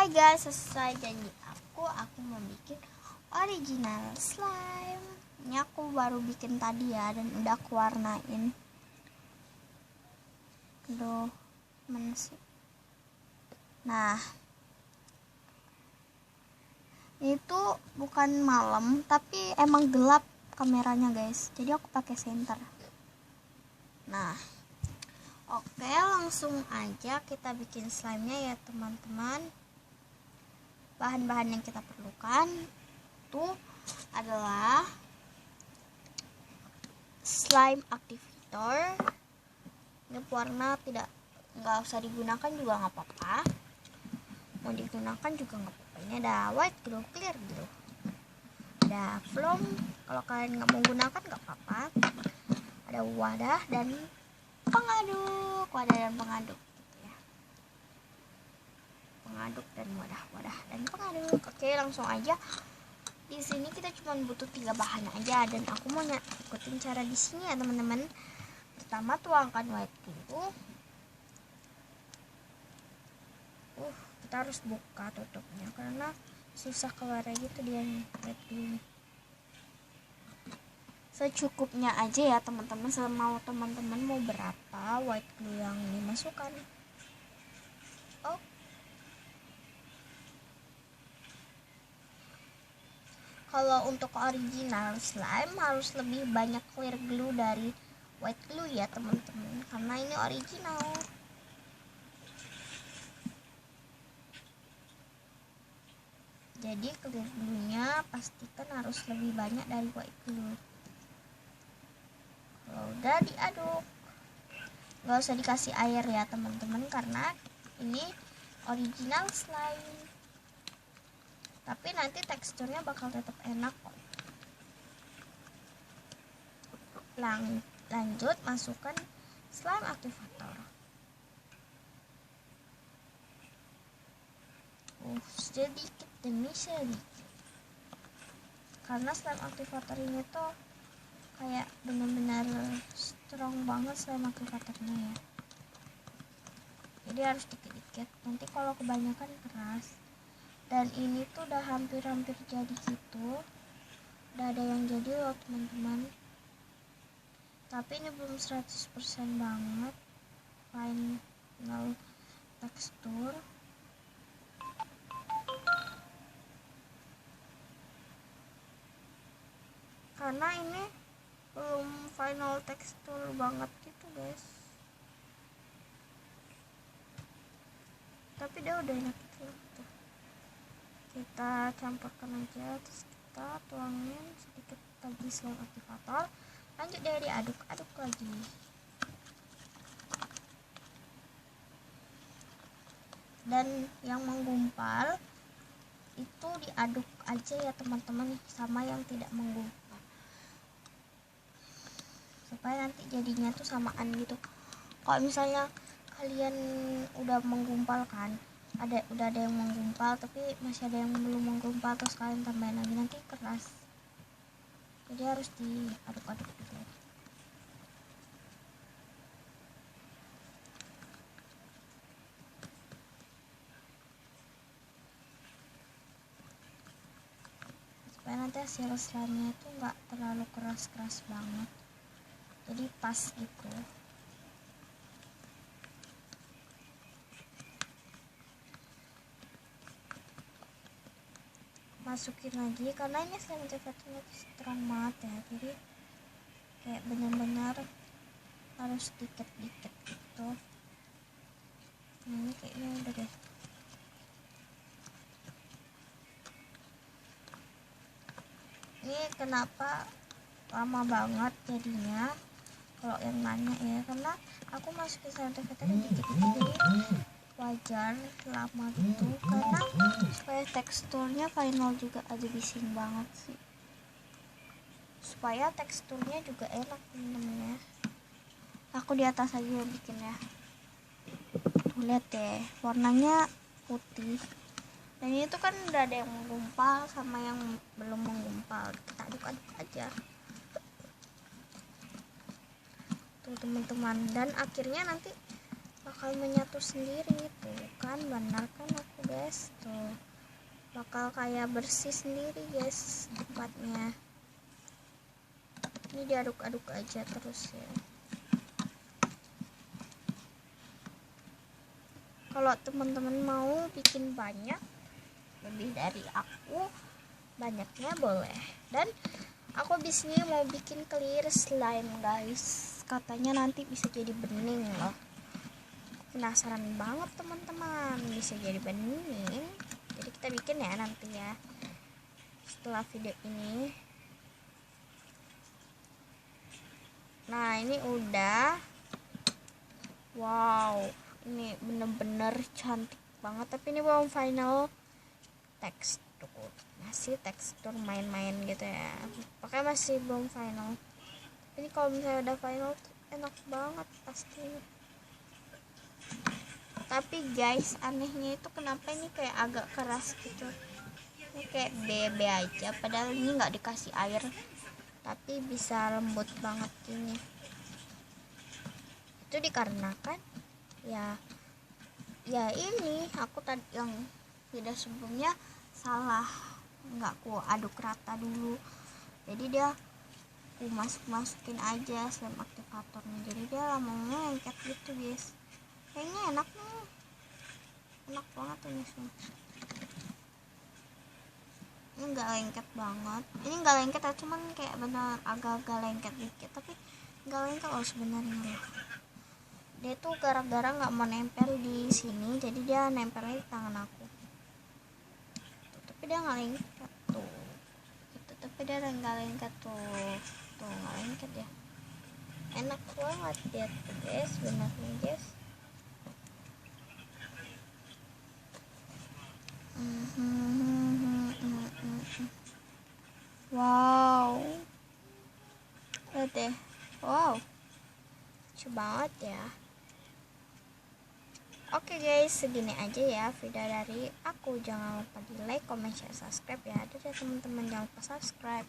Hai guys, sesuai janji aku mau bikin original slime. Ini aku baru bikin tadi ya, dan udah aku warnain. Aduh, mana sih? Nah, itu bukan malam, tapi emang gelap kameranya guys. Jadi aku pakai senter. Nah, oke, langsung aja kita bikin slime-nya ya teman-teman. Bahan-bahan yang kita perlukan itu adalah slime activator. Ini warna nggak usah digunakan juga nggak apa-apa, mau digunakan juga nggak apa-apa. Ini ada white glue, clear glue, ada foam kalau kalian nggak mau gunakan nggak apa-apa. Ada wadah dan pengaduk, gitu ya. Pengaduk dan wadah dan pengaduk. Oke, langsung aja. Di sini kita cuma butuh 3 bahan aja, dan aku mau ikutin cara di sini ya teman-teman. Pertama, tuangkan white glue. Kita harus buka tutupnya karena susah keluarnya gitu dia nih, white glue. Secukupnya aja ya teman-teman, semau teman-teman mau berapa white glue yang dimasukkan. Kalau untuk original slime harus lebih banyak clear glue dari white glue ya teman-teman, karena ini original. Jadi clear glue-nya pastikan harus lebih banyak dari white glue. Kalau udah diaduk, nggak usah dikasih air ya teman-teman, karena ini original slime. Tapi nanti teksturnya bakal tetap enak kok. Lanjut masukkan slime activator. Sedikit demi sedikit. Karena slime activator ini tuh kayak benar-benar strong banget slime activatornya ya. Jadi harus dikit-dikit. Nanti kalau kebanyakan keras. Dan ini tuh udah hampir-hampir jadi gitu. Udah ada yang jadi loh teman-teman. Tapi ini belum 100% banget final tekstur. Karena ini belum final tekstur banget gitu guys. Tapi dia udah enak gitu. Kita campurkan aja, terus kita tuangin sedikit lagi slime activator. Lanjut deh diaduk-aduk lagi. Dan yang menggumpal itu diaduk aja ya teman-teman, sama yang tidak menggumpal, supaya nanti jadinya tuh samaan gitu. Kalau misalnya kalian udah menggumpal kan, udah ada yang menggumpal tapi masih ada yang belum menggumpal, terus kalian tambahin lagi, nanti keras. Jadi harus diaduk-aduk gitu. Supaya nanti hasil slime-nya itu nggak terlalu keras-keras banget, jadi pas gitu. Masukin lagi, karena ini slime activatornya strong banget ya, jadi kayak benar-benar harus dikit-dikit gitu. Nah, ini kayaknya udah deh. Ini kenapa lama banget jadinya kalau yang nanya ya, karena aku masukin slime activatornya dikit-dikit, jadi wajar lama gitu, karena supaya teksturnya final juga aja bising banget sih, supaya teksturnya juga enak temen-temen ya. Aku di atas aja bikin ya. Tuh lihat deh, warnanya putih, dan ini tuh kan udah ada yang menggumpal sama yang belum menggumpal. Kita aduk-aduk aja tuh teman-teman, dan akhirnya nanti bakal menyatu sendiri tuh kan. Benar kan aku guys, tuh bakal kayak bersih sendiri guys tempatnya. Ini diaduk-aduk aja terus ya. Kalau teman-teman mau bikin banyak, lebih dari aku, banyaknya boleh. Dan aku di sini mau bikin clear slime guys, katanya nanti bisa jadi bening loh. Penasaran banget teman-teman, bisa jadi bening. Jadi kita bikin ya nanti ya, setelah video ini. Nah ini udah, wow, ini bener-bener cantik banget. Tapi ini belum final tekstur, masih tekstur main-main gitu ya, pakai masih belum final. Ini kalau misalnya udah final enak banget pasti. Tapi guys, anehnya itu kenapa ini kayak agak keras gitu, ini kayak bebe aja, padahal ini nggak dikasih air tapi bisa lembut banget ini. Itu dikarenakan ya ini aku tadi yang video sebelumnya salah, nggak ku aduk rata dulu, jadi dia ku masukin aja slime aktivatornya, jadi dia lama-lama lengket gitu guys. Kayaknya enak nih, enak banget ini sih. Ini nggak lengket banget, ini nggak lengket ya, cuman kayak bener agak-agak lengket dikit, tapi nggak lengket loh sebenarnya loh. Dia tuh gara-gara nggak mau nempel di sini, jadi dia nempelnya di tangan aku tuh, tapi dia nggak lengket tuh gitu, tapi dia nggak lengket tuh nggak lengket ya, enak banget ya tuh guys, bener nih guys. Wow, lihat deh, wow, lucu banget ya. Oke guys, segini aja ya video dari aku. Jangan lupa di like, comment, share, subscribe ya. Dadah teman-teman, jangan lupa subscribe.